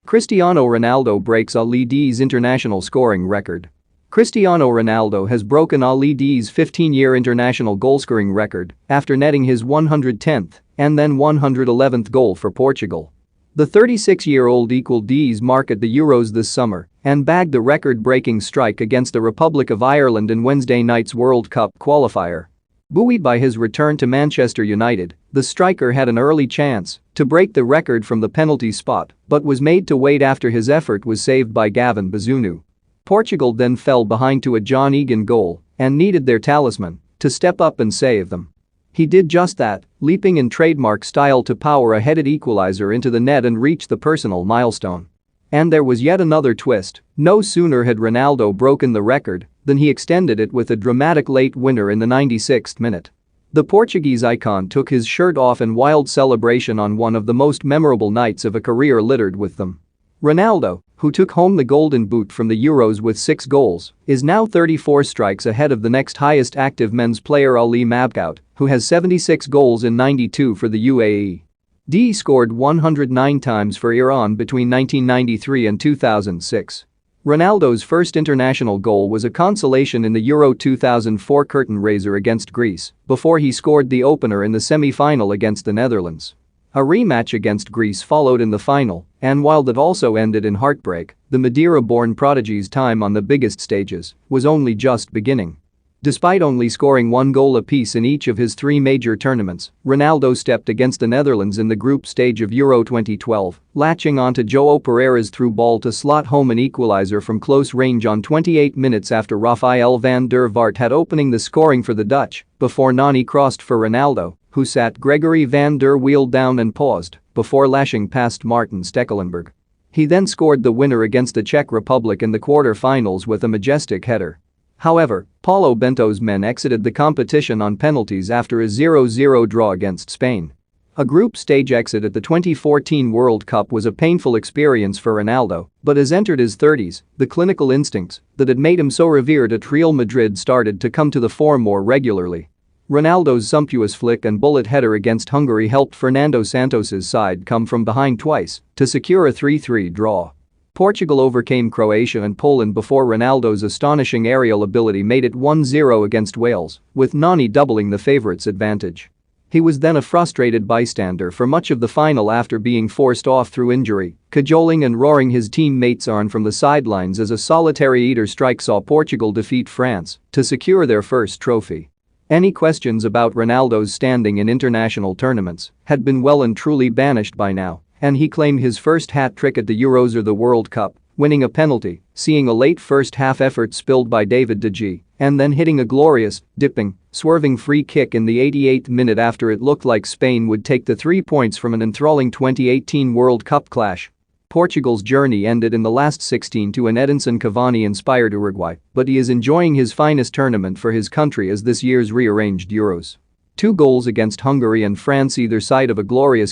Cristiano Ronaldo breaks Ali Daei's international scoring record. Cristiano Ronaldo has broken Ali Daei's 15-year international goalscoring record after netting his 110th and then 111th goal for Portugal. The 36-year-old equaled Daei's mark at the Euros this summer and bagged the record-breaking strike against the Republic of Ireland in Wednesday night's World Cup qualifier. Buoyed by his return to Manchester United, the striker had an early chance to break the record from the penalty spot but was made to wait after his effort was saved by Gavin Bazunu. Portugal then fell behind to a John Egan goal and needed their talisman to step up and save them. He did just that, leaping in trademark style to power a headed equalizer into the net and reach the personal milestone. And there was yet another twist. No sooner had Ronaldo broken the record than he extended it with a dramatic late winner in the 96th minute. The Portuguese icon took his shirt off in wild celebration on one of the most memorable nights of a career littered with them. Ronaldo, who took home the Golden Boot from the Euros with 6 goals, is now 34 strikes ahead of the next highest active men's player Ali Mabgout, who has 76 goals in 92 for the UAE. Daei scored 109 times for Iran between 1993 and 2006. Ronaldo's first international goal was a consolation in the Euro 2004 curtain raiser against Greece before he scored the opener in the semi-final against the Netherlands. A rematch against Greece followed in the final, and while that also ended in heartbreak, the Madeira-born prodigy's time on the biggest stages was only just beginning. Despite only scoring 1 goal apiece in each of his 3 major tournaments, Ronaldo stepped against the Netherlands in the group stage of Euro 2012, latching onto João Pereira's through ball to slot home an equalizer from close range on 28 minutes after Rafael van der Vaart had opening the scoring for the Dutch before Nani crossed for Ronaldo, who sat Gregory van der Weel down and paused before lashing past Martin Stekelenburg. He then scored the winner against the Czech Republic in the quarter-finals with a majestic header. However, Paulo Bento's men exited the competition on penalties after a 0-0 draw against Spain. A group stage exit at the 2014 World Cup was a painful experience for Ronaldo, but as entered his 30s, the clinical instincts that had made him so revered at Real Madrid started to come to the fore more regularly. Ronaldo's sumptuous flick and bullet header against Hungary helped Fernando Santos's side come from behind twice to secure a 3-3 draw. Portugal overcame Croatia and Poland before Ronaldo's astonishing aerial ability made it 1-0 against Wales, with Nani doubling the favourites' advantage. He was then a frustrated bystander for much of the final after being forced off through injury, cajoling and roaring his teammates on from the sidelines as a solitary eater strike saw Portugal defeat France to secure their first trophy. Any questions about Ronaldo's standing in international tournaments had been well and truly banished by now, and he claimed his first hat-trick at the Euros or the World Cup, winning a penalty, seeing a late first-half effort spilled by David De Gea, and then hitting a glorious, dipping, swerving free kick in the 88th minute after it looked like Spain would take the 3 points from an enthralling 2018 World Cup clash. Portugal's journey ended in the last 16 to an Edinson Cavani-inspired Uruguay, but he is enjoying his finest tournament for his country as this year's rearranged Euros. 2 goals against Hungary and France either side of a glorious